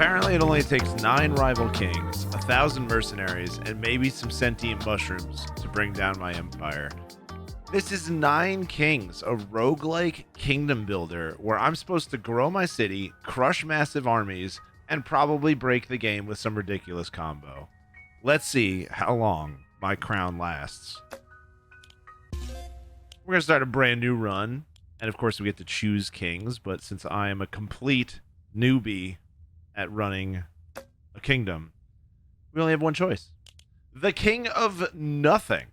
Apparently, it only takes 9 rival kings, 1,000 mercenaries, and maybe some sentient mushrooms to bring down my empire. This is 9 Kings, a roguelike kingdom builder where I'm supposed to grow my city, crush massive armies, and probably break the game with some ridiculous combo. Let's see how long my crown lasts. We're going to start a brand new run, and of course we get to choose kings, but since I am a complete newbie at running a kingdom, we only have one choice. The King of Nothing.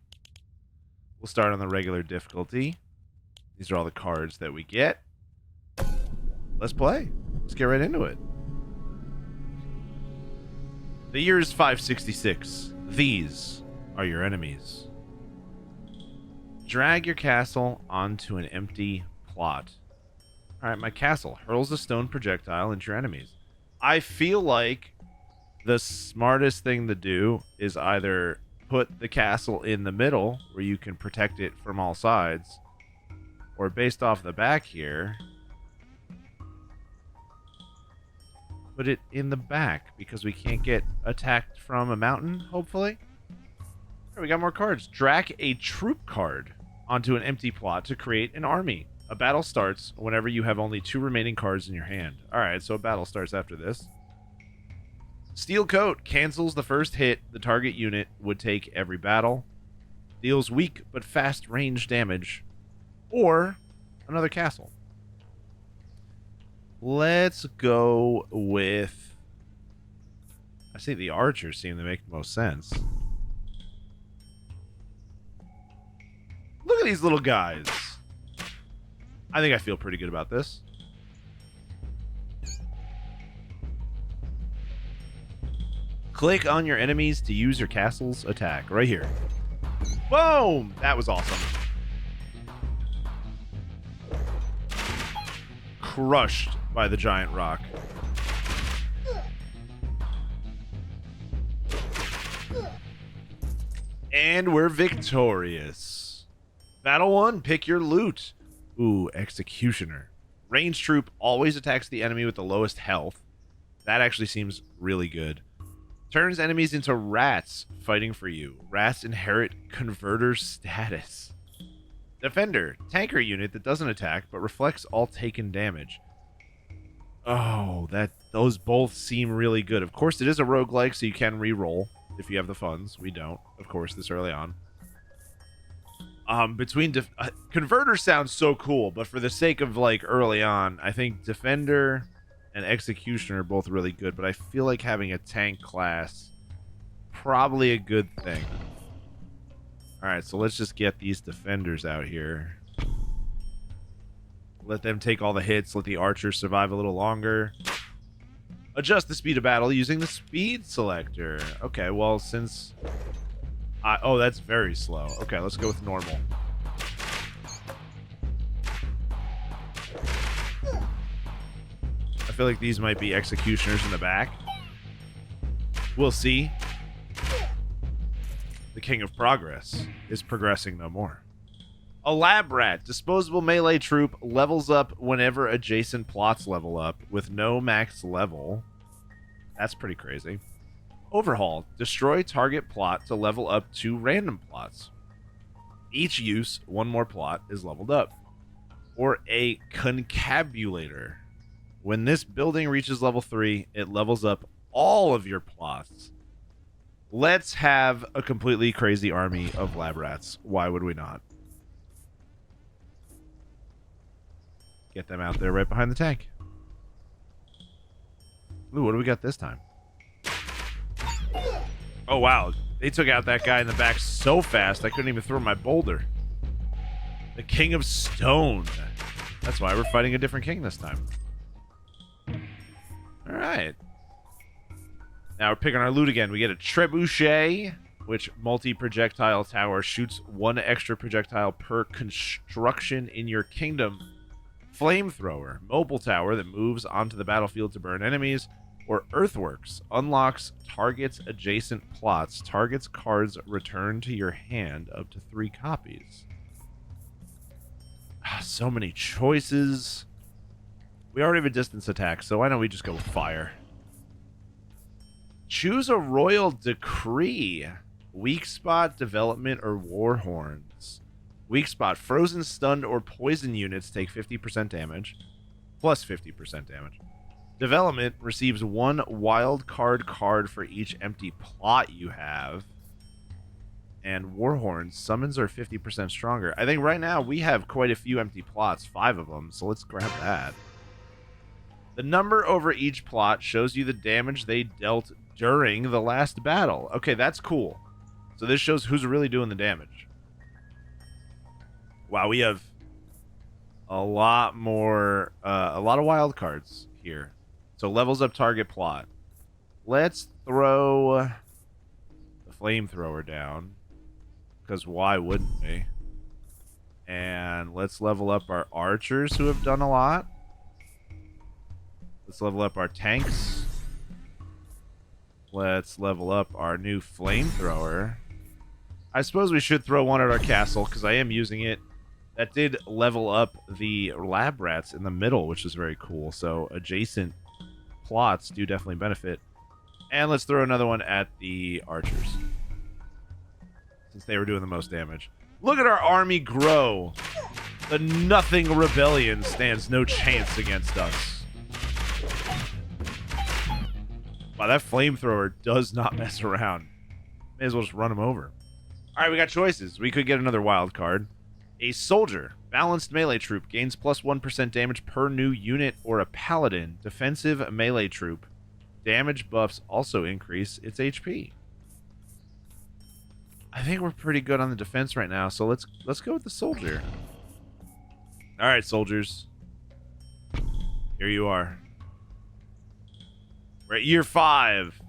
We'll start on the regular difficulty. These are all the cards that we get. Let's play. Let's get right into it. The year is 566. These are your enemies. Drag your castle onto an empty plot. Alright, my castle hurls a stone projectile into your enemies. I feel like the smartest thing to do is either put the castle in the middle where you can protect it from all sides, or based off the back here, put it in the back because we can't get attacked from a mountain, hopefully. Here, we got more cards. Drag a troop card onto an empty plot to create an army. A battle starts whenever you have only 2 remaining cards in your hand. Alright, so a battle starts after this. Steel Coat cancels the first hit the target unit would take every battle. Deals weak but fast range damage. Or another castle. Let's go with... I say the archers seem to make the most sense. Look at these little guys. I think I feel pretty good about this. Click on your enemies to use your castle's attack. Right here. Boom! That was awesome. Crushed by the giant rock. And we're victorious. Battle 1, pick your loot. Ooh, Executioner. Ranged troop always attacks the enemy with the lowest health. That actually seems really good. Turns enemies into rats fighting for you. Rats inherit converter status. Defender. Tanker unit that doesn't attack but reflects all taken damage. Oh, those both seem really good. Of course, it is a roguelike, so you can re-roll if you have the funds. We don't, of course, this early on. Converter sounds so cool, but for the sake of like early on, I think Defender and Executioner are both really good, but I feel like having a tank class probably a good thing. Alright, so let's just get these defenders out here. Let them take all the hits, let the archers survive a little longer. Adjust the speed of battle using the speed selector. Okay, well, since... oh, that's very slow. Okay, let's go with normal. I feel like these might be executioners in the back. We'll see. The King of Progress is progressing no more. A lab rat, disposable melee troop, levels up whenever adjacent plots level up with no max level. That's pretty crazy. Overhaul, destroy target plot to level up 2 random plots. Each use, 1 more plot is leveled up. Or a concabulator. When this building reaches level 3, it levels up all of your plots. Let's have a completely crazy army of lab rats. Why would we not? Get them out there right behind the tank. Ooh, what do we got this time? Oh, wow. They took out that guy in the back so fast, I couldn't even throw my boulder. The King of Stone. That's why we're fighting a different king this time. Alright. Now we're picking our loot again. We get a trebuchet, which multi-projectile tower shoots 1 extra projectile per construction in your kingdom. Flamethrower, mobile tower that moves onto the battlefield to burn enemies. Or Earthworks, unlocks targets adjacent plots. Targets cards return to your hand up to 3 copies. So many choices. We already have a distance attack, so why don't we just go with fire? Choose a royal decree. Weak spot, development, or war horns. Weak spot. Frozen, stunned, or poison units take 50% damage. Plus 50% damage. Development receives 1 wild card for each empty plot you have. And Warhorns, summons are 50% stronger. I think right now we have quite a few empty plots, 5 of them, so let's grab that. The number over each plot shows you the damage they dealt during the last battle. Okay, that's cool. So this shows who's really doing the damage. Wow, we have a lot more, a lot of wild cards here. So levels up target plot. Let's throw the flamethrower down. Because why wouldn't we? And let's level up our archers who have done a lot. Let's level up our tanks. Let's level up our new flamethrower. I suppose we should throw one at our castle because I am using it. That did level up the lab rats in the middle, which is very cool. So adjacent plots do definitely benefit. And let's throw another one at the archers, since they were doing the most damage. Look at our army grow. The Nothing Rebellion stands no chance against us. Wow, that flamethrower does not mess around. May as well just run him over. All right, we got choices. We could get another wild card. A soldier, balanced melee troop, gains plus 1% damage per new unit, or a paladin, defensive melee troop. Damage buffs also increase its HP. I think we're pretty good on the defense right now, so let's go with the soldier. All right, soldiers. Here you are. We're at year 5.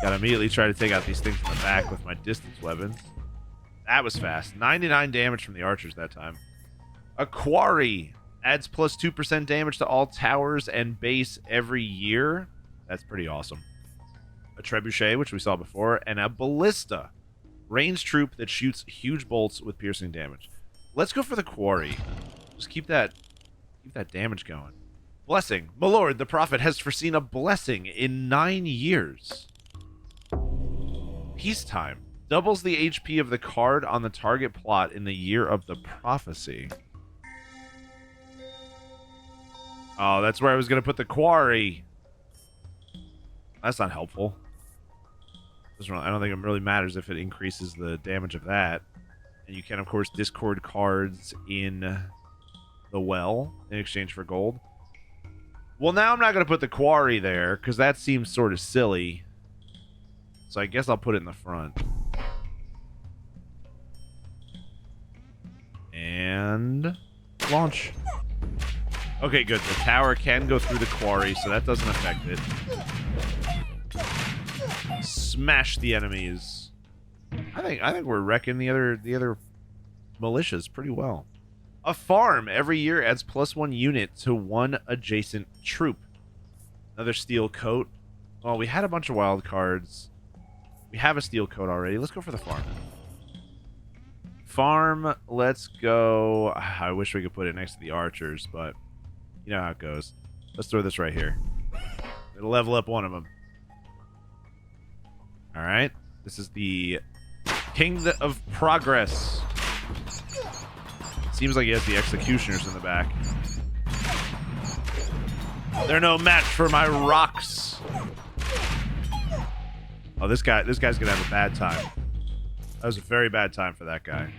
Gotta immediately try to take out these things in the back with my distance weapons. That was fast. 99 damage from the archers that time. A quarry adds plus 2% damage to all towers and base every year. That's pretty awesome. A trebuchet, which we saw before, and a ballista. Ranged troop that shoots huge bolts with piercing damage. Let's go for the quarry. Just keep that damage going. Blessing. My lord, the prophet has foreseen a blessing in 9 years. Peacetime. Doubles the HP of the card on the target plot in the year of the prophecy. Oh, that's where I was going to put the quarry. That's not helpful. I don't think it really matters if it increases the damage of that. And you can, of course, discard cards in the well in exchange for gold. Well, now I'm not going to put the quarry there because that seems sort of silly. So I guess I'll put it in the front. And launch. Okay, good. The tower can go through the quarry, so that doesn't affect it. Smash the enemies. I think we're wrecking the other militias pretty well. A farm every year adds plus 1 unit to 1 adjacent troop. Another steel coat. Well, we had a bunch of wild cards. We have a steel coat already. Let's go for the farm. Farm, let's go. I wish we could put it next to the archers, but you know how it goes. Let's throw this right here. It'll level up one of them. All right. This is the King of Progress. Seems like he has the executioners in the back. They're no match for my rocks. Oh, this guy's gonna have a bad time. That was a very bad time for that guy.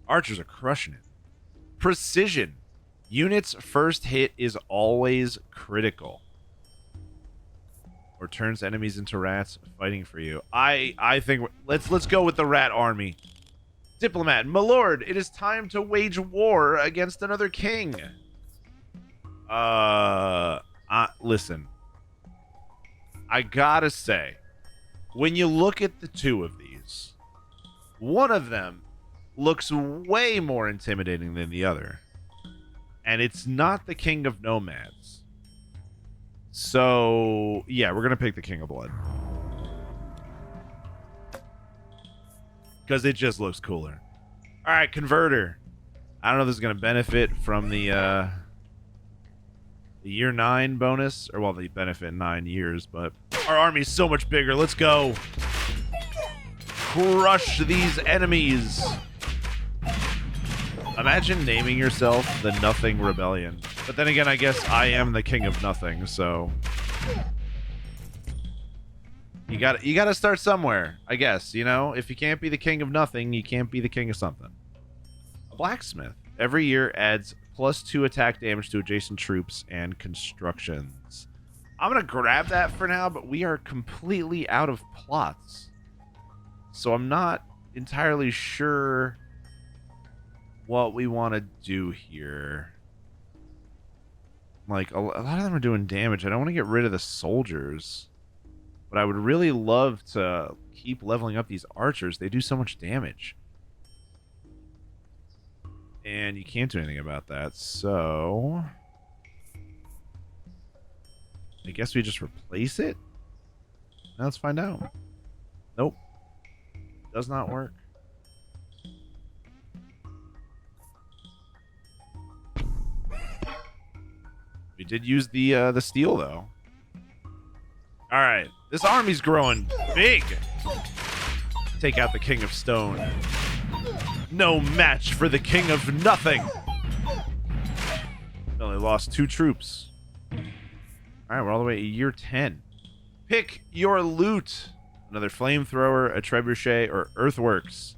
Archers are crushing it. Precision. Unit's first hit is always critical. Or turns enemies into rats fighting for you. I think let's go with the rat army. Diplomat, my lord, it is time to wage war against another king. Listen. I gotta say, when you look at the two of these, one of them looks way more intimidating than the other. And it's not the King of Nomads. So, yeah, we're going to pick the King of Blood. Because it just looks cooler. All right, Converter. I don't know if this is going to benefit from the The year 9 bonus, or well, they benefit 9 years, but our army's so much bigger. Let's go. Crush these enemies. Imagine naming yourself the Nothing Rebellion. But then again, I guess I am the king of nothing, so you gotta start somewhere, I guess, you know? If you can't be the king of nothing, you can't be the king of something. A blacksmith. Every year adds +2 attack damage to adjacent troops and constructions. I'm gonna grab that for now, but we are completely out of plots. So I'm not entirely sure what we want to do here. Like, a lot of them are doing damage. I don't want to get rid of the soldiers. But I would really love to keep leveling up these archers. They do so much damage. And you can't do anything about that, so I guess we just replace it? Now let's find out. Nope. Does not work. We did use the steel, though. Alright. This army's growing big. Take out the King of Stone. No match for the King of Nothing. Only lost 2 troops. Alright, we're all the way to year 10. Pick your loot. Another flamethrower, a trebuchet, or earthworks.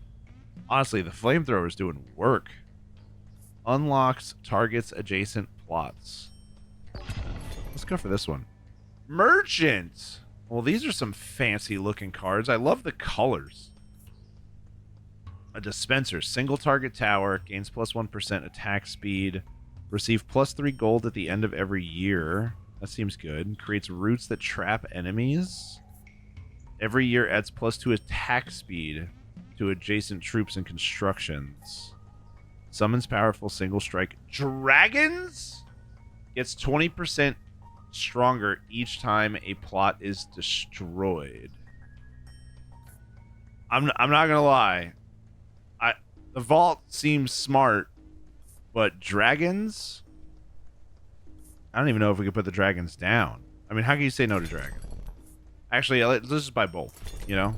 Honestly, the flamethrower is doing work. Unlocks targets adjacent plots. Let's go for this one. Merchant. Well, these are some fancy looking cards. I love the colors. A dispenser. Single target tower. Gains +1% attack speed. Receive +3 gold at the end of every year. That seems good. Creates roots that trap enemies. Every year adds +2 attack speed to adjacent troops and constructions. Summons powerful single strike dragons. Gets 20% stronger each time a plot is destroyed. I'm not gonna lie. The vault seems smart, but dragons? I don't even know if we could put the dragons down. I mean, how can you say no to dragons? Actually, let's just buy both, you know?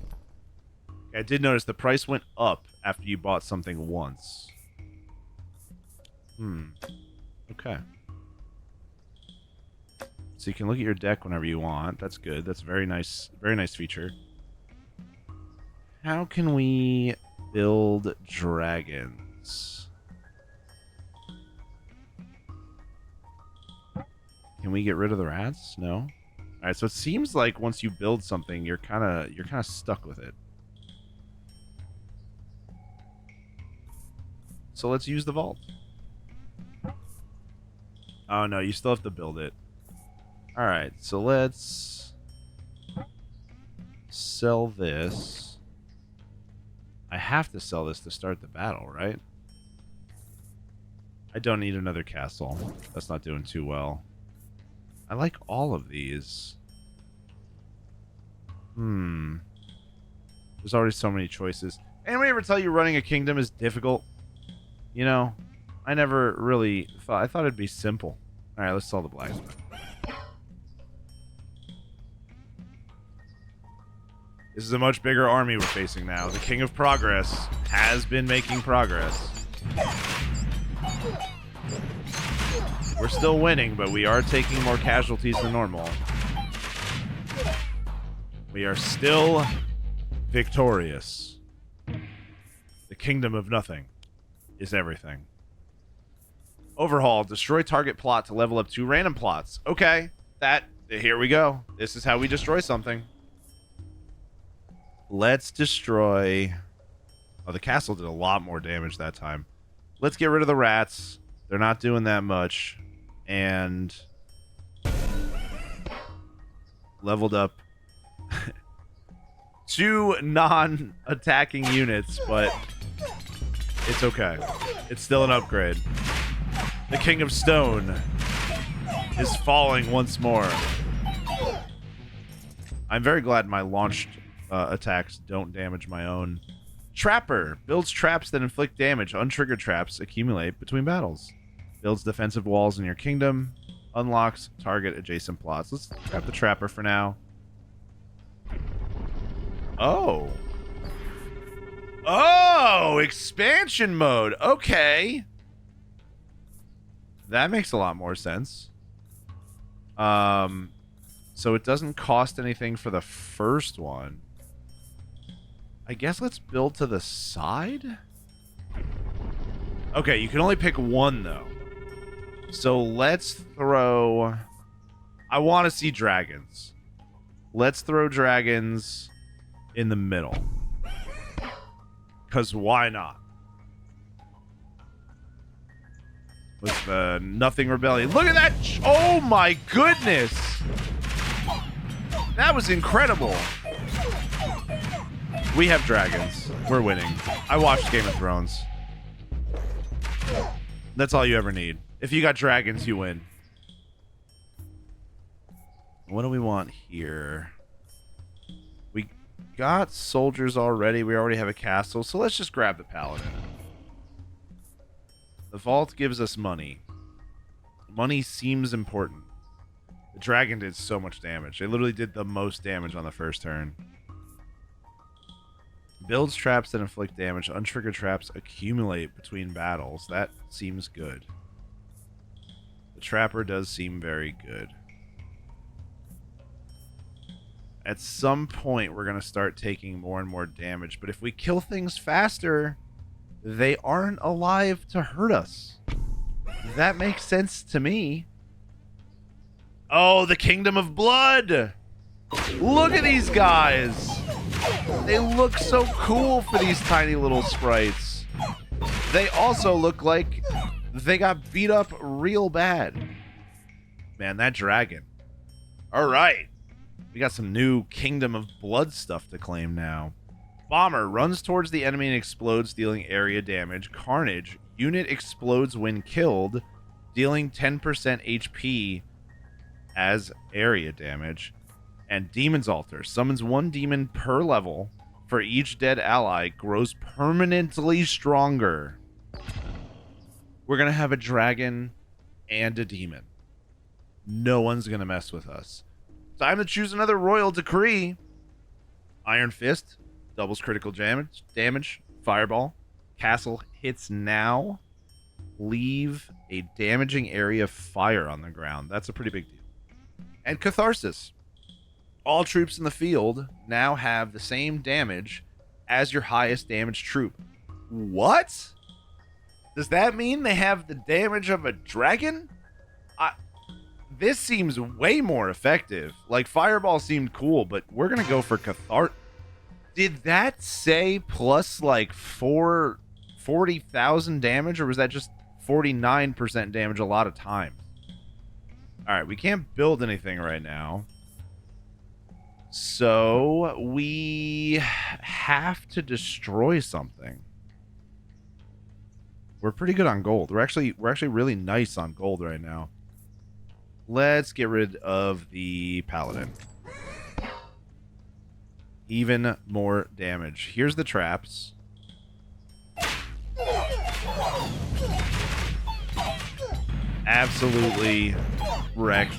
I did notice the price went up after you bought something once. Okay. So you can look at your deck whenever you want. That's good. That's very nice feature. How can we build dragons? Can we get rid of the rats? No. All right, so it seems like once you build something, you're kind of stuck with it. So let's use the vault. Oh no, you still have to build it. All right, so let's sell this. I have to sell this to start the battle, right? I don't need another castle. That's not doing too well. I like all of these. There's already so many choices. Anybody ever tell you running a kingdom is difficult? You know, I never really thought. I thought it'd be simple. All right, let's sell the blacksmith. This is a much bigger army we're facing now. The King of Progress has been making progress. We're still winning, but we are taking more casualties than normal. We are still victorious. The Kingdom of Nothing is everything. Overhaul. Destroy target plot to level up 2 random plots. Okay. Here we go. This is how we destroy something. Let's destroy... Oh, the castle did a lot more damage that time. Let's get rid of the rats. They're not doing that much. And... leveled up 2 non-attacking units, but it's okay. It's still an upgrade. The King of Stone is falling once more. I'm very glad my launched attacks don't damage my own. Trapper builds traps that inflict damage. Untriggered traps accumulate between battles. Builds defensive walls in your kingdom. Unlocks target adjacent plots. Let's grab the trapper for now. Oh. Oh, expansion mode. Okay. That makes a lot more sense. So it doesn't cost anything for the first one. I guess let's build to the side? Okay, you can only pick one, though. So let's throw... I want to see dragons. Let's throw dragons in the middle. Because why not? With the Nothing Rebellion. Look at that! Oh my goodness! That was incredible. We have dragons. We're winning. I watched Game of Thrones. That's all you ever need. If you got dragons, you win. What do we want here? We got soldiers already. We already have a castle. So let's just grab the paladin. The vault gives us money. Money seems important. The dragon did so much damage. They literally did the most damage on the first turn. Builds traps that inflict damage. Untriggered traps accumulate between battles. That seems good. The trapper does seem very good. At some point, we're going to start taking more and more damage. But if we kill things faster, they aren't alive to hurt us. That makes sense to me. Oh, the Kingdom of Blood! Look at these guys! They look so cool for these tiny little sprites. They also look like they got beat up real bad. Man, that dragon. Alright. We got some new Kingdom of Blood stuff to claim now. Bomber runs towards the enemy and explodes, dealing area damage. Carnage. Unit explodes when killed, dealing 10% HP as area damage. And Demon's Altar. Summons one demon per level. For each dead ally, grows permanently stronger. We're going to have a dragon and a demon. No one's going to mess with us. Time to choose another Royal Decree. Iron Fist. Doubles critical damage. Fireball. Castle hits now. Leave a damaging area of fire on the ground. That's a pretty big deal. And Catharsis. All troops in the field now have the same damage as your highest damage troop. What? Does that mean they have the damage of a dragon? This seems way more effective. Like, Fireball seemed cool, but we're going to go for Cathart. Did that say plus, like, 40,000 damage, or was that just 49% damage a lot of times? Alright, we can't build anything right now. So, we have to destroy something. We're pretty good on gold. We're actually really nice on gold right now. Let's get rid of the paladin. Even more damage. Here's the traps. Absolutely wrecked.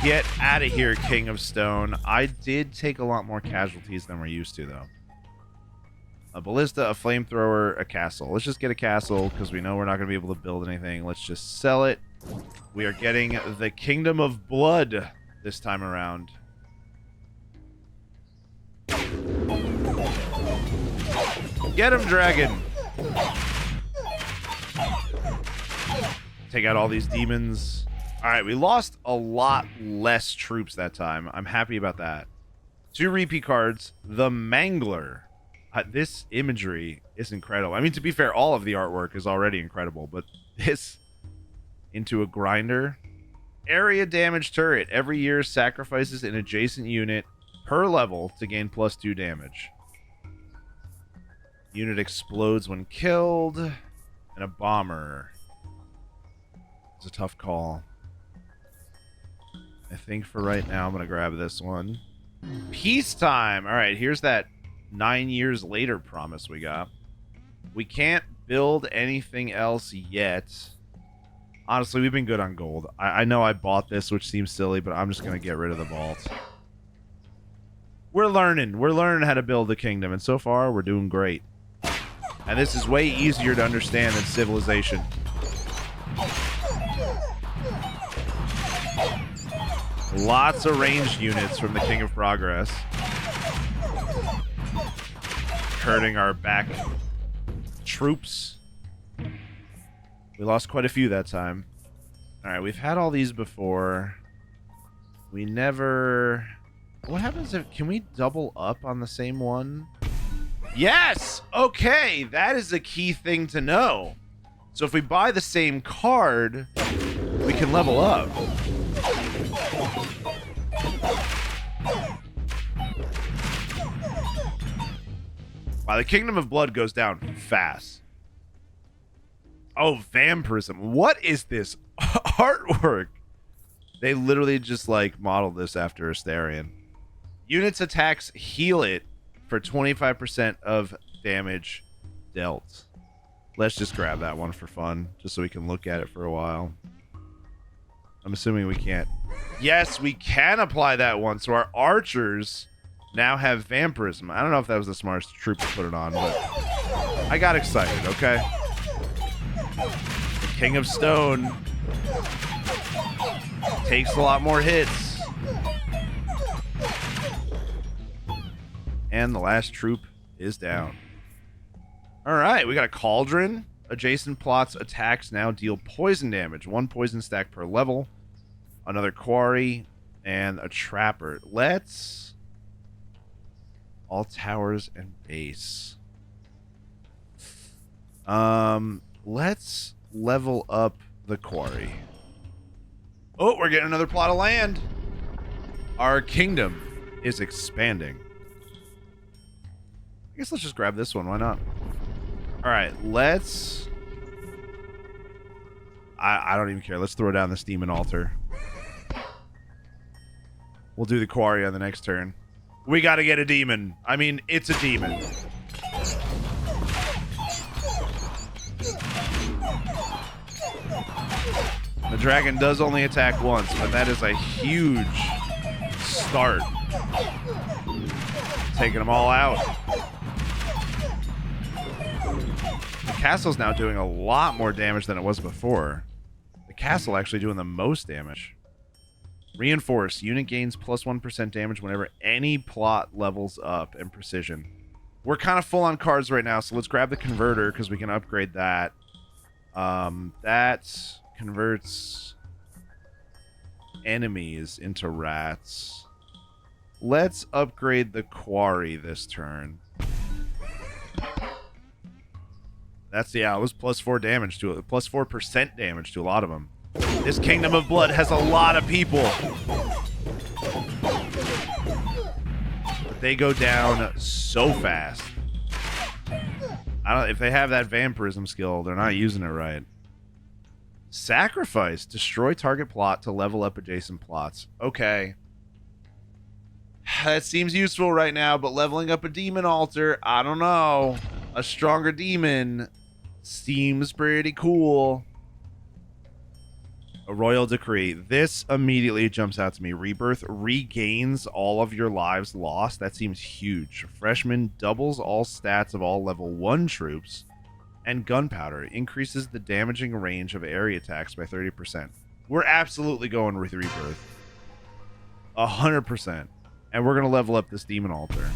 Get out of here, King of Stone. I did take a lot more casualties than we're used to, though. A ballista, a flamethrower, a castle. Let's just get a castle, because we know we're not going to be able to build anything. Let's just sell it. We are getting the Kingdom of Blood this time around. Get him, dragon! Take out all these demons. Alright, we lost a lot less troops that time. I'm happy about that. 2 repeat cards. The Mangler. This imagery is incredible. I mean, to be fair, all of the artwork is already incredible, but this into a grinder. Area damage turret. Every year sacrifices an adjacent unit per level to gain +2 damage. Unit explodes when killed. And a bomber. It's a tough call. I think for right now, I'm going to grab this one. Peacetime. All right, here's that 9 years later promise we got. We can't build anything else yet. Honestly, we've been good on gold. I know I bought this, which seems silly, but I'm just going to get rid of the vault. We're learning. We're learning how to build a kingdom, and so far, we're doing great. And this is way easier to understand than Civilization. Lots of ranged units from the King of Progress. Hurting our back troops. We lost quite a few that time. Alright, we've had all these before. We never... What happens if... Can we double up on the same one? Yes! Okay, that is a key thing to know. So if we buy the same card, we can level up. Wow, the Kingdom of Blood goes down fast. Oh, vampirism. What is this artwork? They literally just, like, modeled this after Astarion. Units attacks heal it for 25% of damage dealt. Let's just grab that one for fun, just so we can look at it for a while. I'm assuming we can't. Yes, we can apply that one, so our archers now have vampirism. I don't know if that was the smartest troop to put it on, but I got excited, okay? The King of Stone takes a lot more hits. And the last troop is down. Alright, we got a Cauldron. Adjacent plots attacks now deal poison damage. 1 poison stack per level. Another Quarry. And a Trapper. Let's... All towers and base. Let's level up the Quarry. Oh, we're getting another plot of land. Our kingdom is expanding. I guess let's just grab this one. Why not? All right, let's... I don't even care. Let's throw down this demon altar. We'll do the Quarry on the next turn. We got to get a demon. I mean, it's a demon. The dragon does only attack once, but that is a huge start. Taking them all out. The castle's now doing a lot more damage than it was before. The castle actually doing the most damage. Reinforce. Unit gains plus 1% damage whenever any plot levels up, and precision. We're kind of full on cards right now, so let's grab the converter because we can upgrade that. That converts enemies into rats. Let's upgrade the Quarry this turn. That's, yeah, it was plus 4 damage to it. Plus 4% damage to a lot of them. This Kingdom of Blood has a lot of people. But they go down so fast. If they have that vampirism skill, they're not using it right. Sacrifice. Destroy target plot to level up adjacent plots. Okay. That seems useful right now, but leveling up a demon altar, I don't know. A stronger demon seems pretty cool. A royal decree. This immediately jumps out to me. Rebirth regains all of your lives lost. That seems huge. Freshman doubles all stats of all level 1 troops. And gunpowder increases the damaging range of area attacks by 30%. We're absolutely going with Rebirth. 100%. And we're going to level up this demon altar.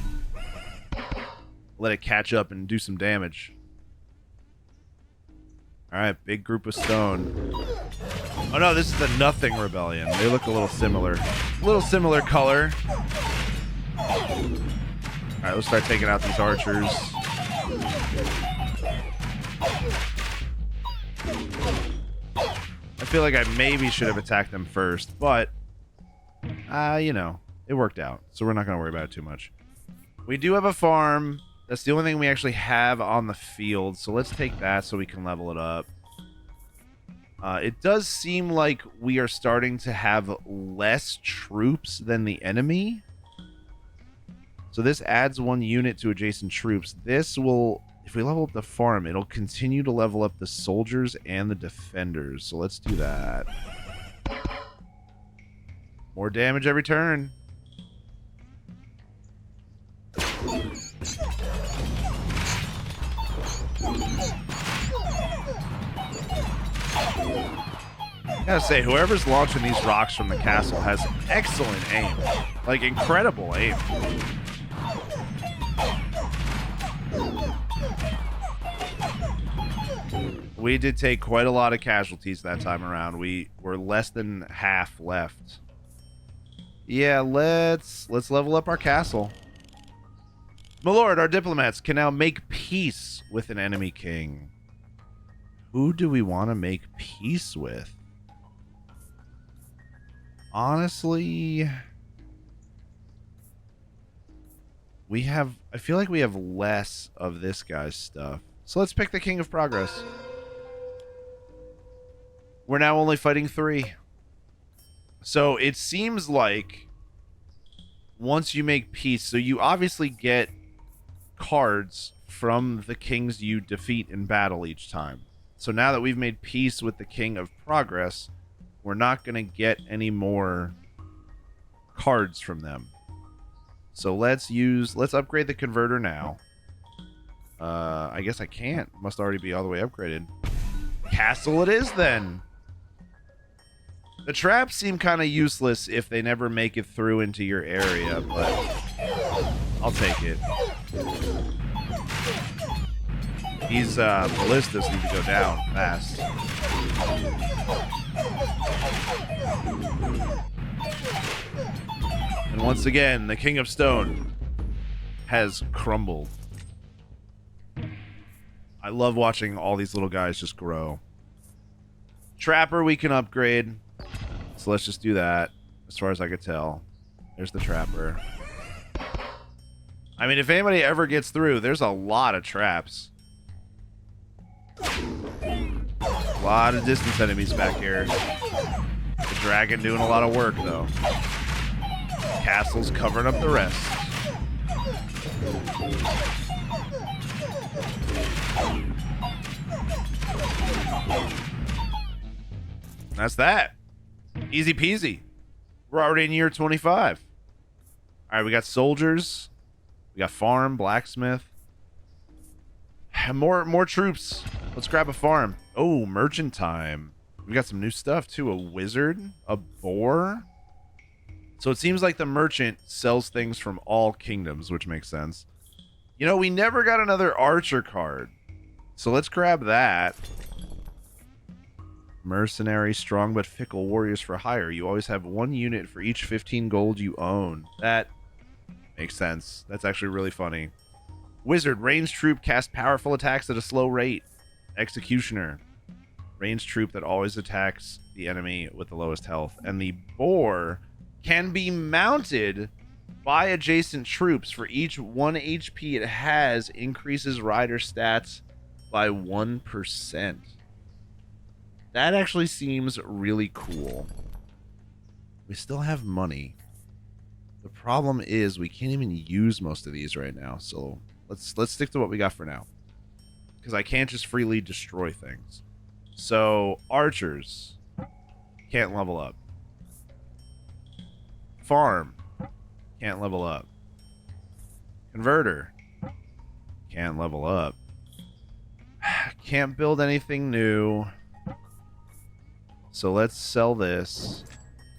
Let it catch up and do some damage. Alright, big group of stone. Oh no, this is the Nothing Rebellion. They look a little similar. A little similar color. Alright, let's start taking out these archers. I feel like I maybe should have attacked them first, but you know, it worked out, so we're not going to worry about it too much. We do have a farm. That's the only thing we actually have on the field, so let's take that so we can level it up. It does seem like we are starting to have less troops than the enemy. So this adds 1 unit to adjacent troops. This will if we level up the farm, it'll continue to level up the soldiers and the defenders. So let's do that. More damage every turn. Gotta say, whoever's launching these rocks from the castle has excellent aim. Like, incredible aim. We did take quite a lot of casualties that time around. We were less than half left. Yeah, let's level up our castle. My lord, our diplomats can now make peace with an enemy king. Who do we want to make peace with? Honestly, I feel like we have less of this guy's stuff. So let's pick the King of Progress. We're now only fighting 3. So it seems like once you make peace, so you obviously get cards from the kings you defeat in battle each time. So now that we've made peace with the King of Progress, we're not going to get any more cards from them. So let's upgrade the converter now. I guess I can't. Must already be all the way upgraded. Castle it is then. The traps seem kind of useless if they never make it through into your area, but I'll take it. These ballistas need to go down fast. And once again, the King of Stone has crumbled. I love watching all these little guys just grow. Trapper we can upgrade. So let's just do that, as far as I could tell. There's the Trapper. I mean, if anybody ever gets through, there's a lot of traps. A lot of distance enemies back here. The dragon doing a lot of work, though. Castle's covering up the rest. That's that. Easy peasy. We're already in year 25. All right, we got soldiers. We got farm, blacksmith. More troops. Let's grab a farm. Oh, merchant time. We got some new stuff, too. A wizard, a boar. So it seems like the merchant sells things from all kingdoms, which makes sense. You know, we never got another archer card. So let's grab that. Mercenary, strong but fickle warriors for hire. You always have 1 unit for each 15 gold you own. That makes sense. That's actually really funny. Wizard, ranged troop, cast powerful attacks at a slow rate. Executioner, ranged troop that always attacks the enemy with the lowest health. And the boar can be mounted by adjacent troops. For each 1 HP it has, increases rider stats by 1%. That actually seems really cool. We still have money. The problem is we can't even use most of these right now. So let's stick to what we got for now, because I can't just freely destroy things. So archers can't level up. Farm can't level up. Converter can't level up. Can't build anything new. So let's sell this.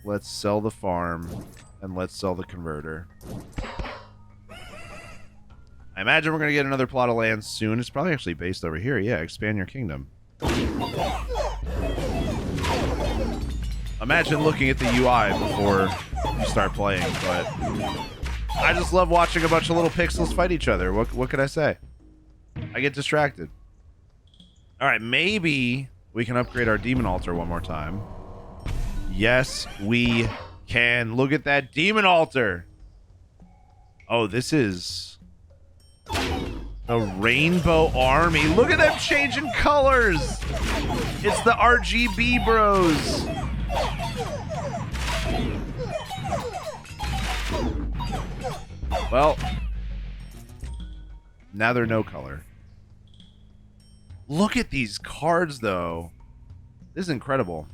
Let's sell the farm. And let's sell the converter. I imagine we're going to get another plot of land soon. It's probably actually based over here. Yeah, expand your kingdom. Imagine looking at the UI before you start playing, but I just love watching a bunch of little pixels fight each other. What could I say? I get distracted. All right, maybe we can upgrade our demon altar one more time. Yes, we can. Look at that demon altar. Oh, this is the rainbow army. Look at them changing colors. It's the RGB bros. Well, now they're no color. Look at these cards, though. This is incredible.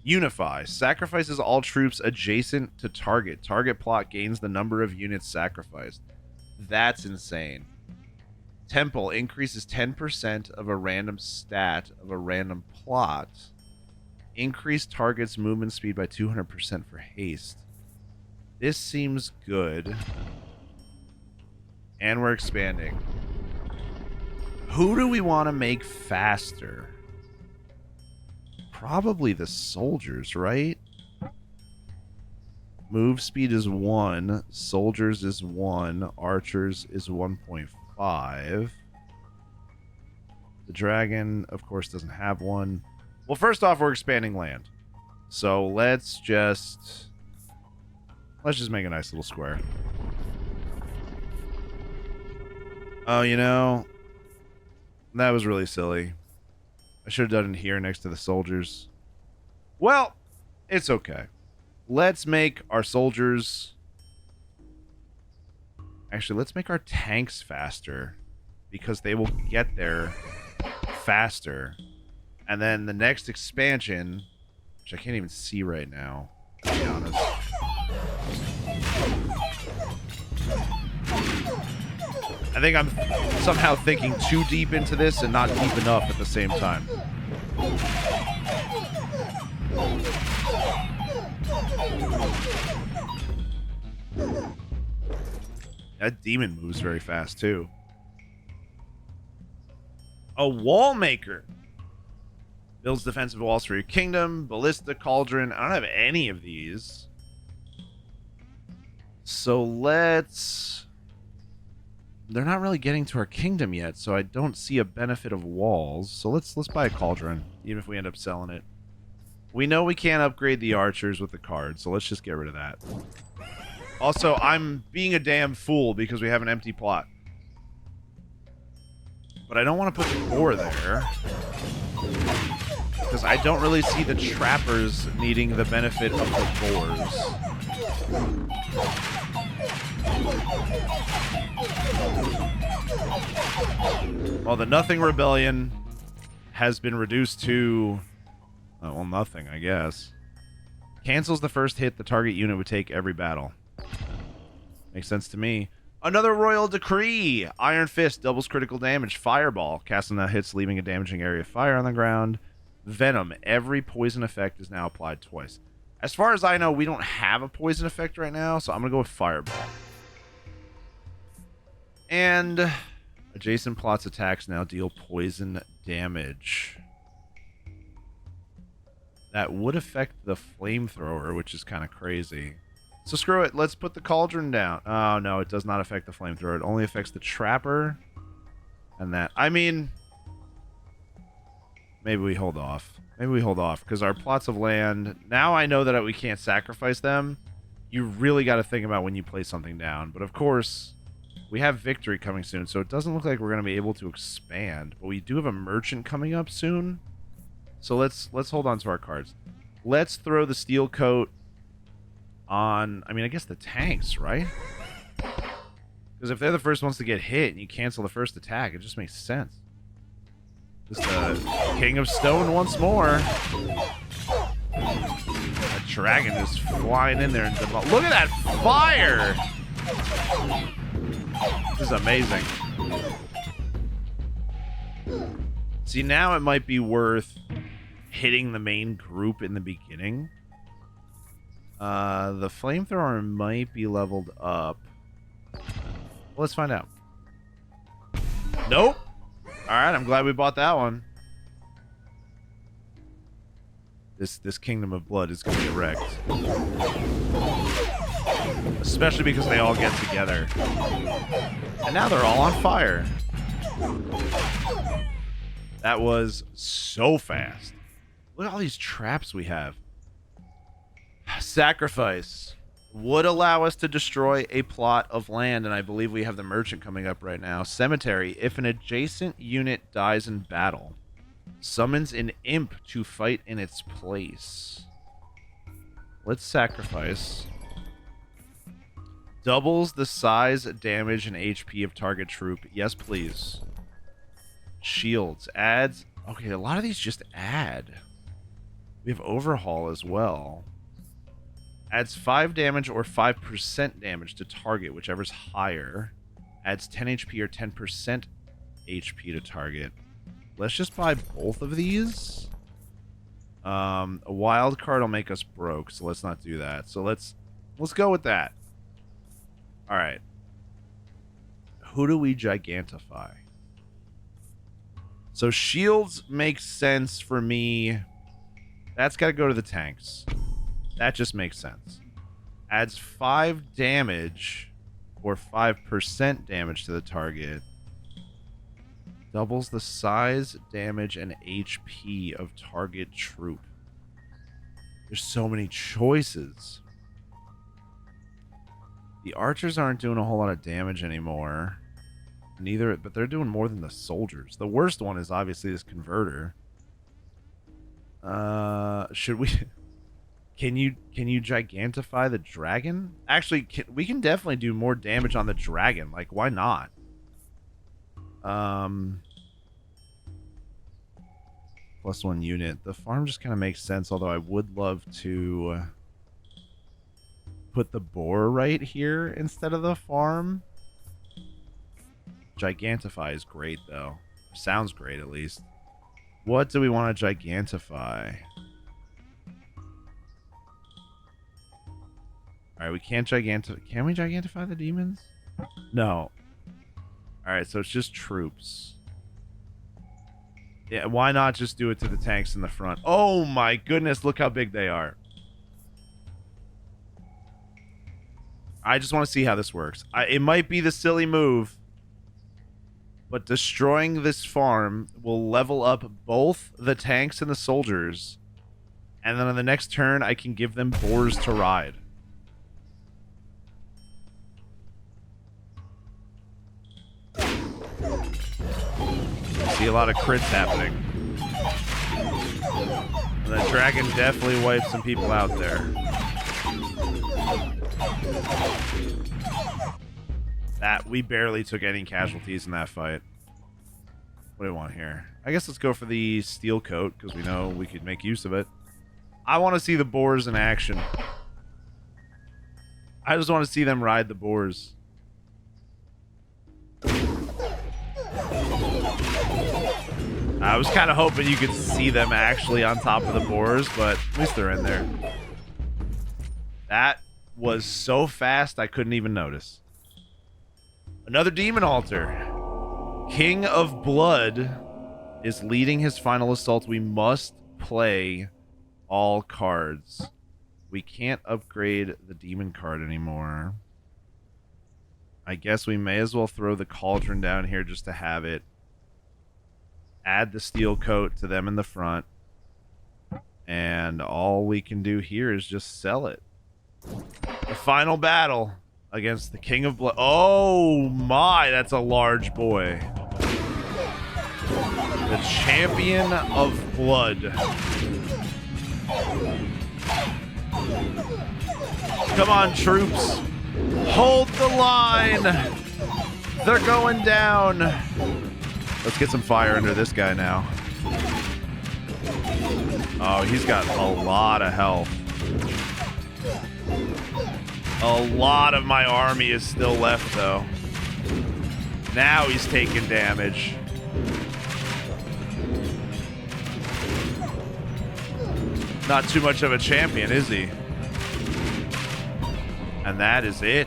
Unify. Sacrifices all troops adjacent to target. Target plot gains the number of units sacrificed. That's insane. Temple increases 10% of a random stat of a random plot. Increase target's movement speed by 200% for haste. This seems good. And we're expanding. Who do we want to make faster? Probably the soldiers, right? Move speed is 1. Soldiers is 1. Archers is 1.5. The dragon, of course, doesn't have one. Well, first off, we're expanding land. So let's just make a nice little square. Oh, you know, that was really silly. I should have done it here next to the soldiers. Well, it's okay. Let's make our soldiers... Actually, let's make our tanks faster, because they will get there faster. And then the next expansion, which I can't even see right now, to be honest. I think I'm somehow thinking too deep into this and not deep enough at the same time. That demon moves very fast, too. A wall maker. Builds defensive walls for your kingdom. Ballista, cauldron. I don't have any of these. So let's... They're not really getting to our kingdom yet, so I don't see a benefit of walls. So let's buy a cauldron, even if we end up selling it. We know we can't upgrade the archers with the card, so let's just get rid of that. Also, I'm being a damn fool because we have an empty plot. But I don't want to put the core there, because I don't really see the trappers needing the benefit of the boars. Well, the Nothing Rebellion has been reduced to... Oh, well, nothing, I guess. Cancels the first hit the target unit would take every battle. Makes sense to me. Another Royal Decree! Iron Fist doubles critical damage. Fireball. Casting that hits, leaving a damaging area of fire on the ground. Venom. Every poison effect is now applied twice. As far as I know, we don't have a poison effect right now, so I'm going to go with Fireball. And adjacent plots attacks now deal poison damage. That would affect the flamethrower, which is kind of crazy. So screw it. Let's put the cauldron down. Oh, no, it does not affect the flamethrower. It only affects the trapper. And that. I mean, maybe we hold off. Maybe we hold off, because our plots of land... Now I know that we can't sacrifice them. You really got to think about when you place something down. But of course... We have victory coming soon, so it doesn't look like we're going to be able to expand. But we do have a merchant coming up soon. So let's hold on to our cards. Let's throw the steel coat on... I mean, I guess the tanks, right? Because if they're the first ones to get hit and you cancel the first attack, it just makes sense. Just King of Stone once more. That dragon is flying in there. And look at that fire! This is amazing. See, now it might be worth hitting the main group in the beginning. The flamethrower might be leveled up. Let's find out. Nope. Alright, I'm glad we bought that one. This Kingdom of Blood is going to get wrecked. Especially because they all get together. And now they're all on fire. That was so fast. Look at all these traps we have. Sacrifice would allow us to destroy a plot of land, and I believe we have the merchant coming up right now. Cemetery. If an adjacent unit dies in battle, summons an imp to fight in its place. Let's sacrifice. Doubles the size, damage, and HP of target troop. Yes, please. Shields. Adds. Okay, a lot of these just add. We have overhaul as well. Adds 5 damage or 5% damage to target, whichever's higher. Adds 10 HP or 10% HP to target. Let's just buy both of these. A wild card will make us broke, so let's not do that. So let's go with that. All right. Who do we gigantify? So shields makes sense for me. That's got to go to the tanks. That just makes sense. Adds 5 damage or 5% damage to the target. Doubles the size, damage, and HP of target troop. There's so many choices. The archers aren't doing a whole lot of damage anymore. Neither, but they're doing more than the soldiers. The worst one is obviously this converter. Should we... Can you gigantify the dragon? Actually, we can definitely do more damage on the dragon. Like, why not? +1 unit. The farm just kind of makes sense, although I would love to put the boar right here instead of the farm. Gigantify is great, though. Sounds great, at least. What do we want to gigantify? Alright, we can't gigantify... Can we gigantify the demons? No. Alright, so it's just troops. Yeah, why not just do it to the tanks in the front? Oh my goodness, look how big they are. I just want to see how this works. It might be the silly move, but destroying this farm will level up both the tanks and the soldiers. And then on the next turn, I can give them boars to ride. See a lot of crits happening. And the dragon definitely wipes some people out there. That we barely took any casualties in that fight. What do we want here? I guess let's go for the steel coat because we know we could make use of it. I want to see the boars in action. I just want to see them ride the boars. I was kind of hoping you could see them actually on top of the boars, but at least they're in there. That was so fast I couldn't even notice. Another demon altar. King of Blood is leading his final assault. We must play all cards. We can't upgrade the demon card anymore. I guess we may as well throw the cauldron down here just to have it. Add the steel coat to them in the front. And all we can do here is just sell it. The final battle against the King of Blood. Oh my, that's a large boy. The Champion of Blood. Come on, troops. Hold the line. They're going down. Let's get some fire under this guy now. Oh, he's got a lot of health. A lot of my army is still left, though. Now he's taking damage. Not too much of a champion, is he? And that is it.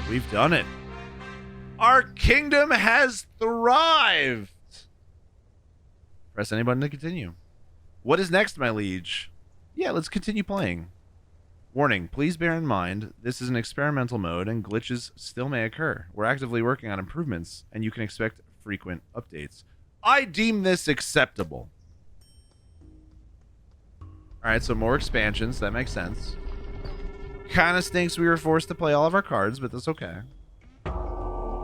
We've done it. Our kingdom has thrived. Press any button to continue. What is next, my liege? Yeah, let's continue playing. Warning, please bear in mind, this is an experimental mode and glitches still may occur. We're actively working on improvements, and you can expect frequent updates. I deem this acceptable. Alright, so more expansions. That makes sense. Kind of stinks we were forced to play all of our cards, but that's okay.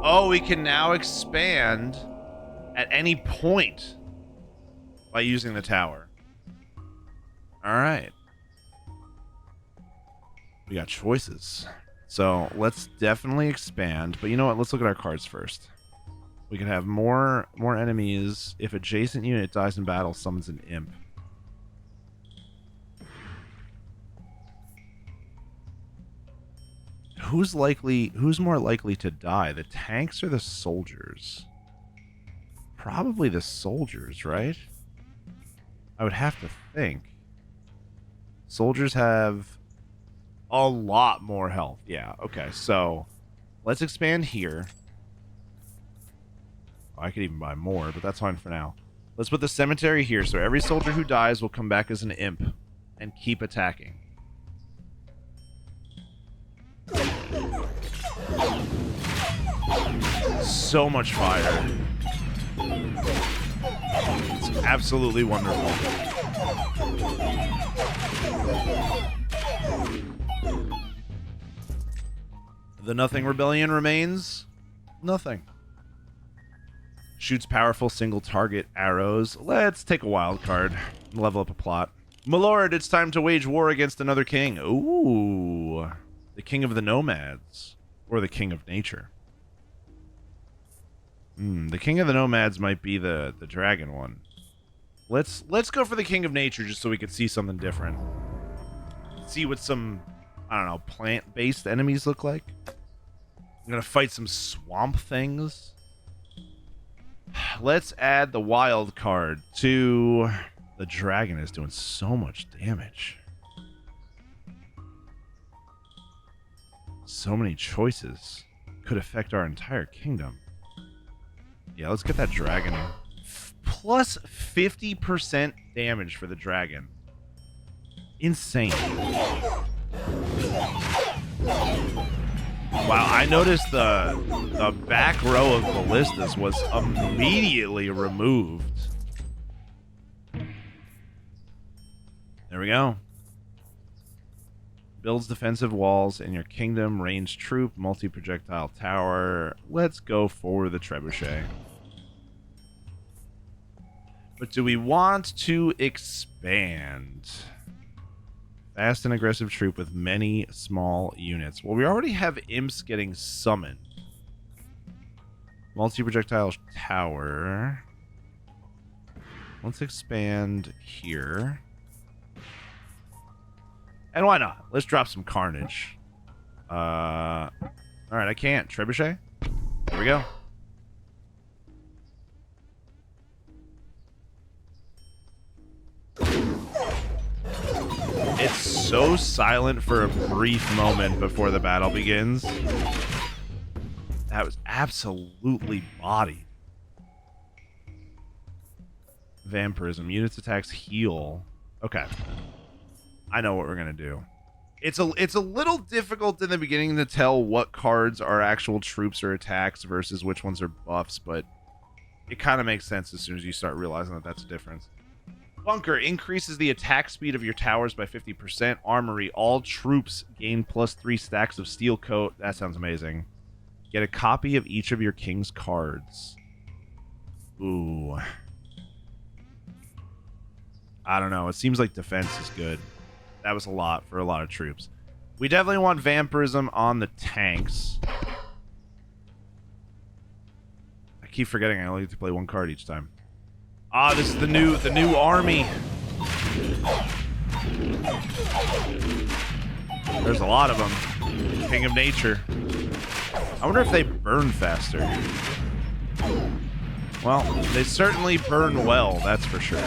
Oh, we can now expand at any point by using the tower. Alright. We got choices. So let's definitely expand. But you know what? Let's look at our cards first. We can have more enemies. If adjacent unit dies in battle, summons an imp. Who's more likely to die, the tanks or the soldiers? Probably the soldiers, right? I would have to think. Soldiers have a lot more health. Yeah, okay. So, let's expand here. Oh, I could even buy more, but that's fine for now. Let's put the cemetery here, so every soldier who dies will come back as an imp and keep attacking. So much fire. It's absolutely wonderful. The Nothing Rebellion remains nothing. Shoots powerful single target arrows. Let's take a wild card. Level up a plot. My lord, it's time to wage war against another king. Ooh. The king of the nomads. Or the king of nature. The king of the nomads might be the dragon one. Let's go for the king of nature just so we can see something different. See what some, I don't know, plant-based enemies look like. I'm gonna fight some swamp things. Let's add the wild card to... The dragon is doing so much damage. So many choices. Could affect our entire kingdom. Yeah, let's get that dragon. Plus 50% damage for the dragon. Insane. Wow, I noticed the back row of ballistas was immediately removed. There we go. Builds defensive walls in your kingdom, ranged troop, multi-projectile tower. Let's go for the trebuchet. But do we want to expand? Fast and aggressive troop with many small units. Well, we already have imps getting summoned. Multi-projectile tower. Let's expand here. And why not? Let's drop some carnage. Alright, I can't. Trebuchet? Here we go. It's so silent for a brief moment before the battle begins. That was absolutely bodied. Vampirism. Units attacks heal. Okay. I know what we're going to do. It's a little difficult in the beginning to tell what cards are actual troops or attacks versus which ones are buffs, but it kind of makes sense as soon as you start realizing that that's a difference. Bunker increases the attack speed of your towers by 50%. Armory, all troops gain +3 stacks of steel coat. That sounds amazing. Get a copy of each of your king's cards. Ooh. I don't know. It seems like defense is good. That was a lot for a lot of troops. We definitely want vampirism on the tanks. I keep forgetting I only get to play one card each time. Ah, this is the new army. There's a lot of them. King of Nature. I wonder if they burn faster. Well, they certainly burn well, that's for sure.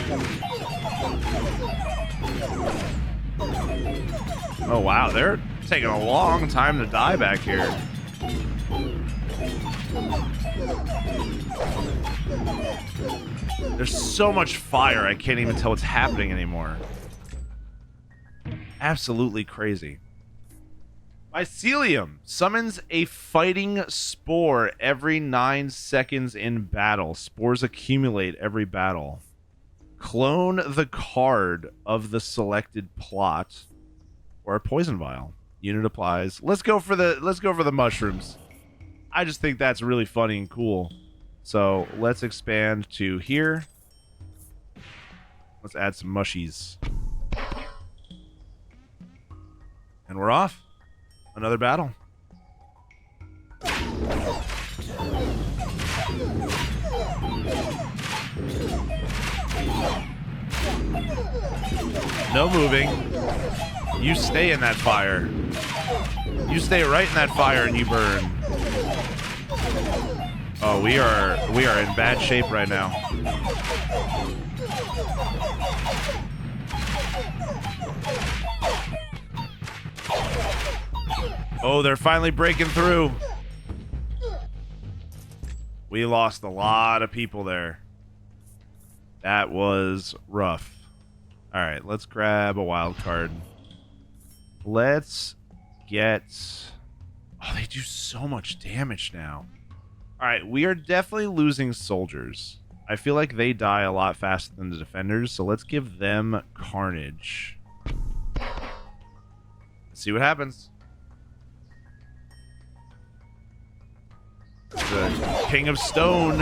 Oh wow, they're taking a long time to die back here. There's so much fire, I can't even tell what's happening anymore. Absolutely crazy. Mycelium summons a fighting spore every 9 seconds in battle. Spores accumulate every battle. Clone the card of the selected plot or a poison vial. Unit applies. Let's go for the mushrooms. I just think that's really funny and cool. So let's expand to here. Let's add some mushies. And we're off. Another battle. No moving. You stay in that fire. You stay right in that fire and you burn. Oh, we are in bad shape right now. Oh, they're finally breaking through. We lost a lot of people there. That was rough. All right, let's grab a wild card. Let's get... Oh, they do so much damage now. All right, we are definitely losing soldiers. I feel like they die a lot faster than the defenders, so let's give them carnage. Let's see what happens. The King of Stone.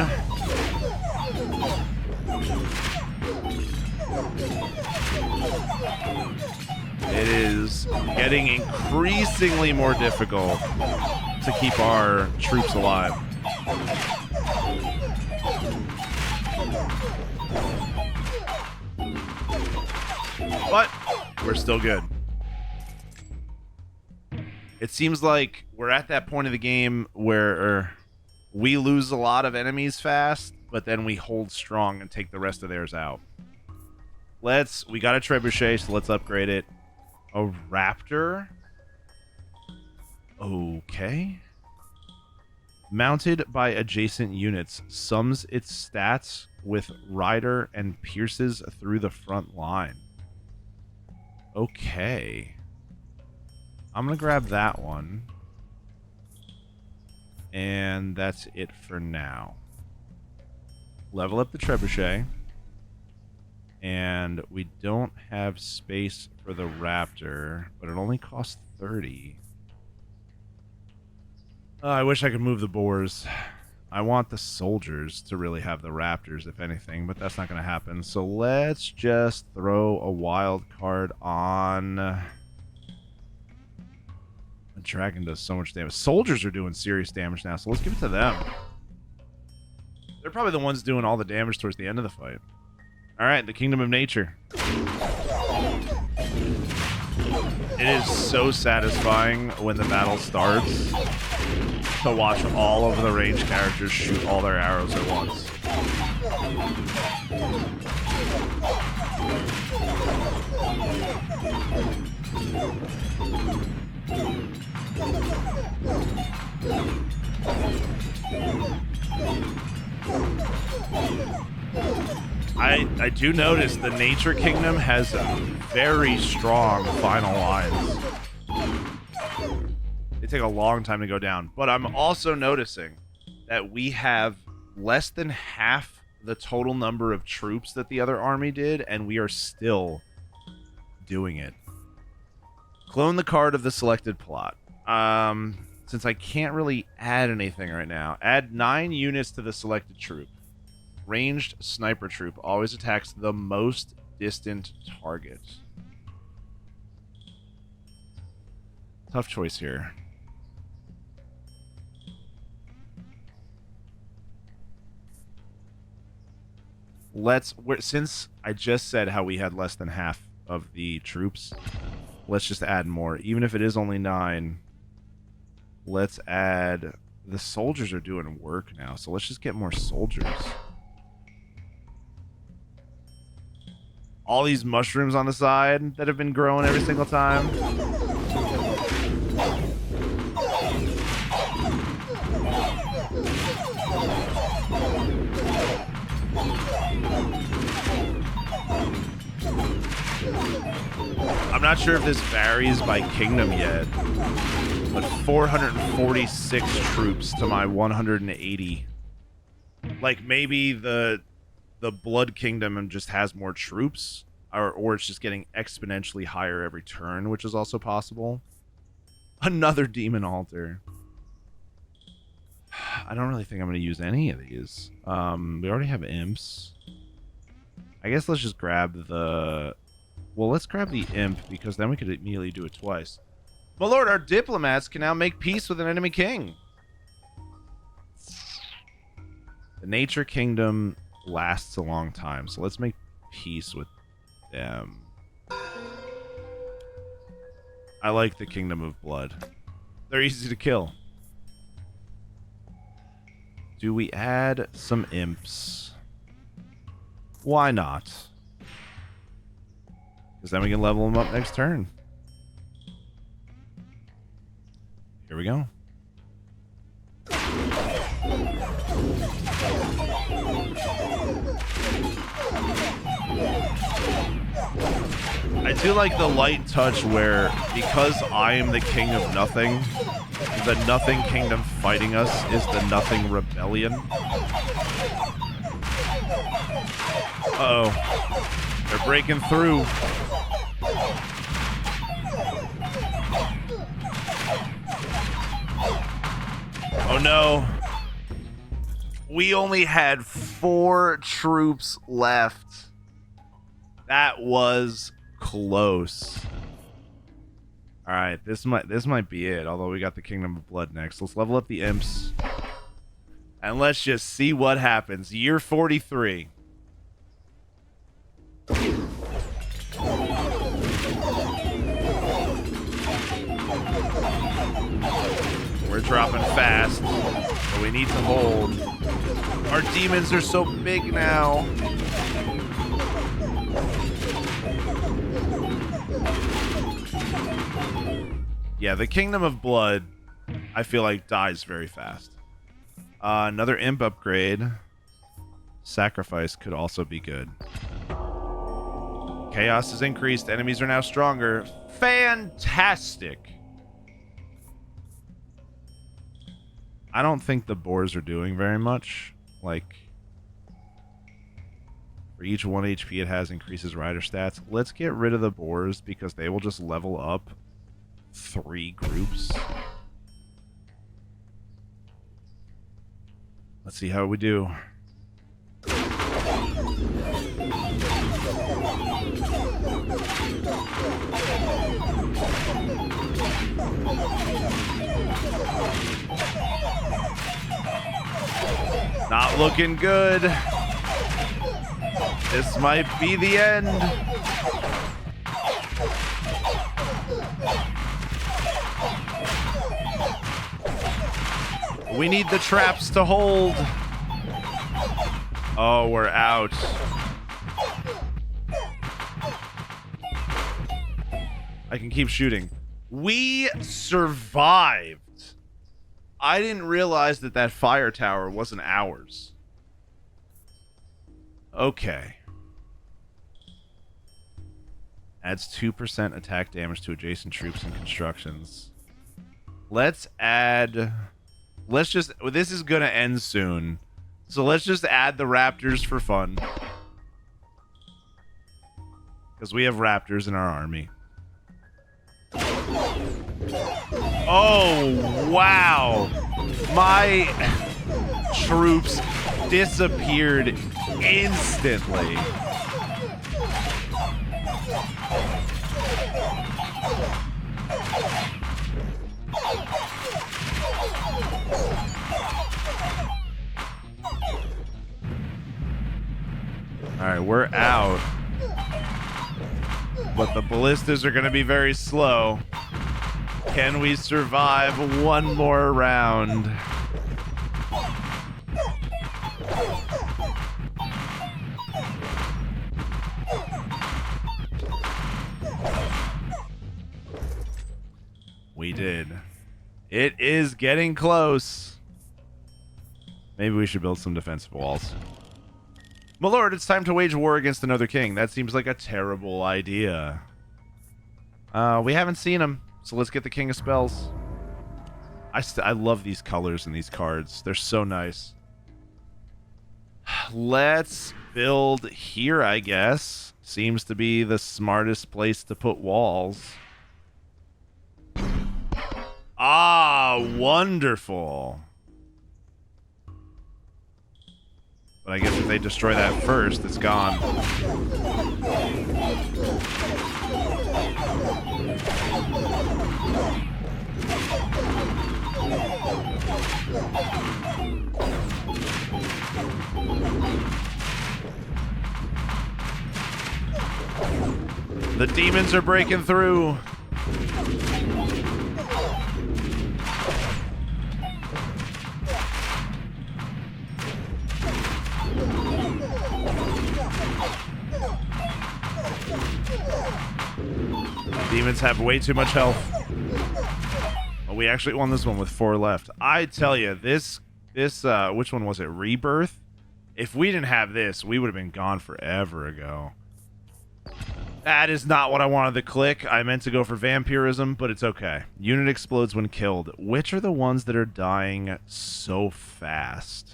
It is getting increasingly more difficult to keep our troops alive. But we're still good. It seems like we're at that point of the game where we lose a lot of enemies fast, but then we hold strong and take the rest of theirs out. We got a trebuchet, so let's upgrade it. A raptor. Okay. Mounted by adjacent units, sums its stats with rider and pierces through the front line. Okay. I'm going to grab that one. And that's it for now. Level up the trebuchet. And we don't have space for the raptor, but it only costs 30. I wish I could move the boars. I want the soldiers to really have the raptors, if anything, but that's not going to happen. So let's just throw a wild card on... The dragon does so much damage. Soldiers are doing serious damage now, so let's give it to them. They're probably the ones doing all the damage towards the end of the fight. Alright, the Kingdom of Nature. It is so satisfying when the battle starts to watch all of the ranged characters shoot all their arrows at once. I do notice the Nature Kingdom has very strong final lines. They take a long time to go down. But I'm also noticing that we have less than half the total number of troops that the other army did, and we are still doing it. Clone the card of the selected plot. Since I can't really add anything right now, add 9 units to the selected troop. Ranged sniper troop always attacks the most distant target. Tough choice here. Since I just said how we had less than half of the troops, let's just add more. Even if it is only 9, let's add... The soldiers are doing work now, so let's just get more soldiers. All these mushrooms on the side that have been growing every single time. I'm not sure if this varies by kingdom yet, but 446 troops to my 180. Like maybe the Blood Kingdom just has more troops, or it's just getting exponentially higher every turn, which is also possible. Another demon altar. I don't really think I'm going to use any of these. We already have imps. I guess let's just grab the... Well, let's grab the imp, because then we could immediately do it twice. My lord, our diplomats can now make peace with an enemy king. The Nature Kingdom lasts a long time, so let's make peace with them. I like the Kingdom of Blood. They're easy to kill. Do we add some imps? Why not? Because then we can level them up next turn. Here we go. I do like the light touch where, because I am the king of nothing, the nothing kingdom fighting us is the nothing rebellion. Uh-oh. They're breaking through. Oh no. We only had 4 troops left. That was close. All right, this might be it. Although we got the Kingdom of Blood next. Let's level up the imps. And let's just see what happens. Year 43. We're dropping fast, but we need to hold. Our demons are so big now. Yeah, the Kingdom of Blood, I feel like, dies very fast. Another imp upgrade. Sacrifice could also be good. Chaos is increased. Enemies are now stronger. Fantastic. I don't think the boars are doing very much. Like, for each 1 HP it has increases rider stats. Let's get rid of the boars because they will just level up 3 groups. Let's see how we do. Not looking good. This might be the end. We need the traps to hold. Oh, we're out. I can keep shooting. We survived. I didn't realize that that fire tower wasn't ours. Okay. Adds 2% attack damage to adjacent troops and constructions. Let's add... Let's just... This is gonna end soon. So let's just add the raptors for fun. Because we have raptors in our army. Oh, wow. My troops disappeared instantly. Alright, we're out. But the ballistas are going to be very slow. Can we survive one more round? We did. It is getting close. Maybe we should build some defensive walls. My lord, it's time to wage war against another king. That seems like a terrible idea. We haven't seen him, so let's get the King of Spells. I love these colors in these cards. They're so nice. Let's build here, I guess. Seems to be the smartest place to put walls. Ah, wonderful. But I guess if they destroy that first, it's gone. The demons are breaking through. Demons have way too much health. Oh, we actually won this one with 4 left. I tell you, this which one was it? Rebirth? If we didn't have this, we would have been gone forever ago. That is not what I wanted to click. I meant to go for vampirism, but it's okay. Unit explodes when killed. Which are the ones that are dying so fast?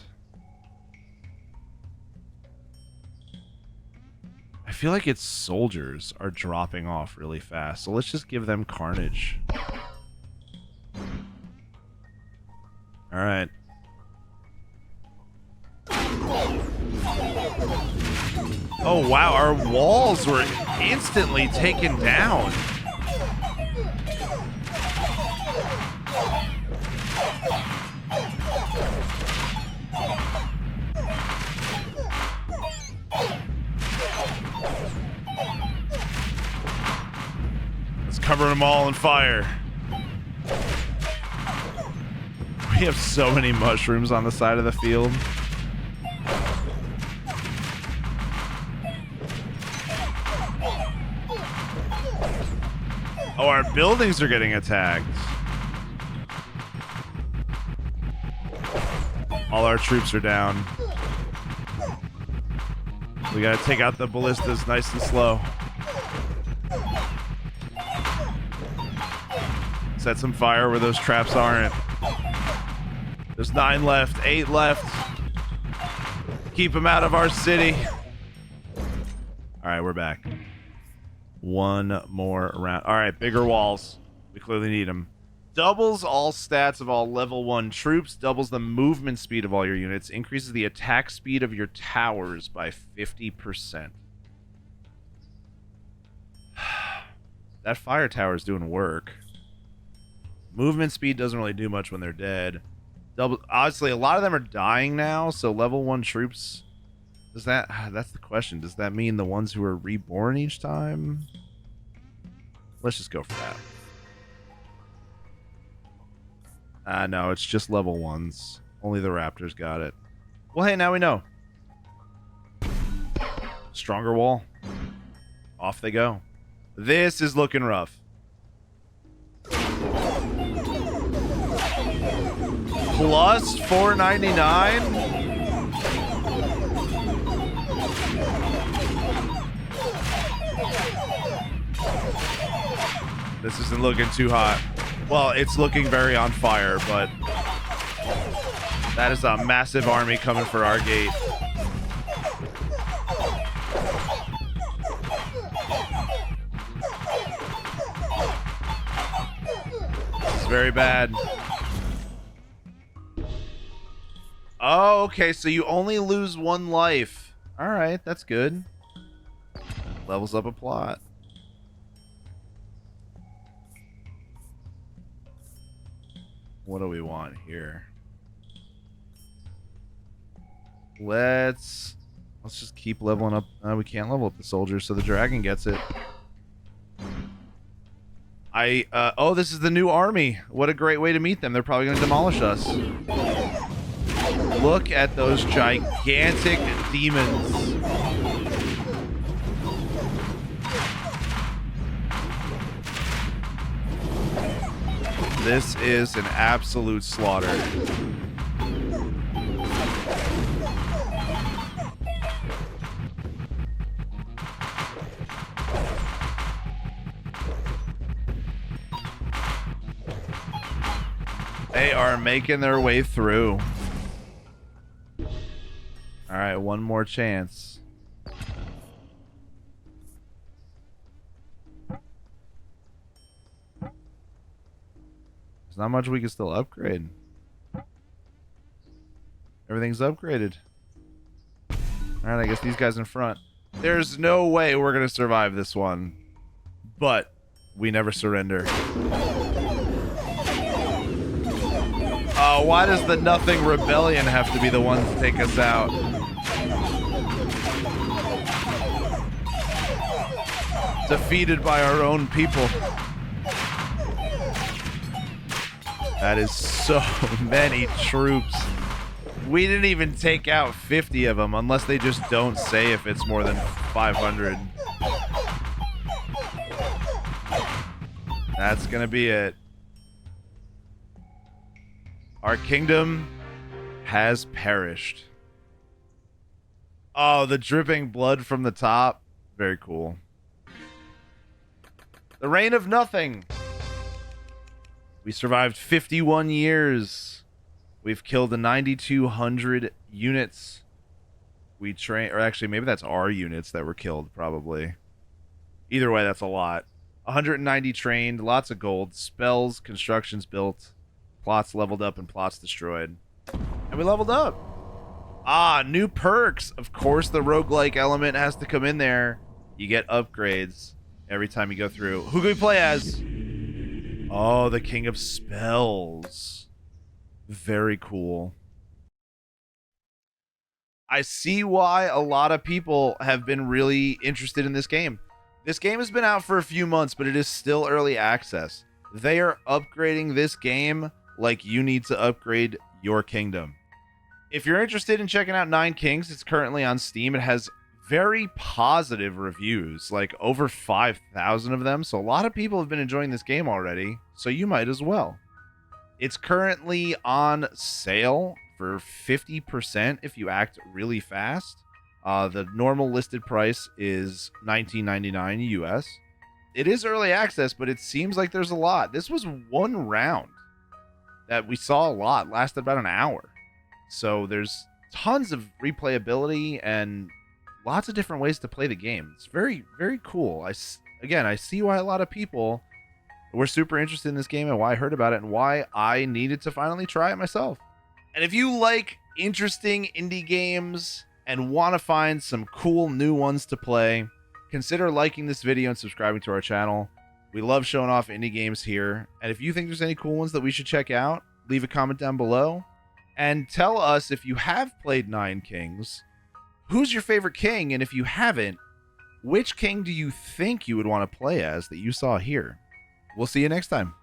I feel like its soldiers are dropping off really fast, so let's just give them carnage. Alright. Oh wow, our walls were instantly taken down. Let's cover them all in fire. We have so many mushrooms on the side of the field. Oh, our buildings are getting attacked. All our troops are down. We gotta take out the ballistas nice and slow. Set some fire where those traps aren't. There's 9 left, 8 left. Keep them out of our city. Alright, we're back. One more round. Alright, bigger walls. We clearly need them. Doubles all stats of all level 1 troops. Doubles the movement speed of all your units. Increases the attack speed of your towers by 50%. That fire tower is doing work. Movement speed doesn't really do much when they're dead. Obviously, a lot of them are dying now, so level 1 troops... Does that... That's the question. Does that mean the ones who are reborn each time? Let's just go for that. No, it's just level 1s. Only the raptors got it. Well, hey, now we know. Stronger wall. Off they go. This is looking rough. Plus 499. This isn't looking too hot. Well, it's looking very on fire, but that is a massive army coming for our gate. This is very bad. Oh, okay, so you only lose 1 life. Alright, that's good. Levels up a plot. What do we want here? Let's just keep leveling up. We can't level up the soldiers, so the dragon gets it. Oh, this is the new army. What a great way to meet them. They're probably going to demolish us. Look at those gigantic demons. This is an absolute slaughter. They are making their way through. All right, one more chance. There's not much we can still upgrade. Everything's upgraded. All right, I guess these guys in front. There's no way we're going to survive this one. But we never surrender. Oh, why does the Nothing Rebellion have to be the one to take us out? Defeated by our own people. That is so many troops. We didn't even take out 50 of them, unless they just don't say if it's more than 500. That's gonna be it. Our kingdom has perished. Oh, the dripping blood from the top. Very cool. The reign of nothing. We survived 51 years. We've killed 9,200 units. We train, or actually, maybe that's our units that were killed, probably. Either way, that's a lot. 190 trained, lots of gold, spells, constructions built, plots leveled up, and plots destroyed. And we leveled up. Ah, new perks. Of course, the roguelike element has to come in there. You get upgrades every time you go through. Who can we play as? Oh, the King of Spells. Very cool. I see why a lot of people have been really interested in this game. This game has been out for a few months, but it is still early access. They are upgrading this game like you need to upgrade your kingdom. If you're interested in checking out Nine Kings, it's currently on Steam. It has very positive reviews, like over 5,000 of them. So a lot of people have been enjoying this game already, so you might as well. It's currently on sale for 50% if you act really fast. The normal listed price is $19.99 US. It is early access, but it seems like there's a lot. This was one round that we saw a lot, lasted about an hour. So there's tons of replayability and lots of different ways to play the game. It's very, very cool. I see why a lot of people were super interested in this game and why I heard about it and why I needed to finally try it myself. And if you like interesting indie games and want to find some cool new ones to play, consider liking this video and subscribing to our channel. We love showing off indie games here. And if you think there's any cool ones that we should check out, leave a comment down below. And tell us if you have played Nine Kings, who's your favorite king? And if you haven't, which king do you think you would want to play as that you saw here? We'll see you next time.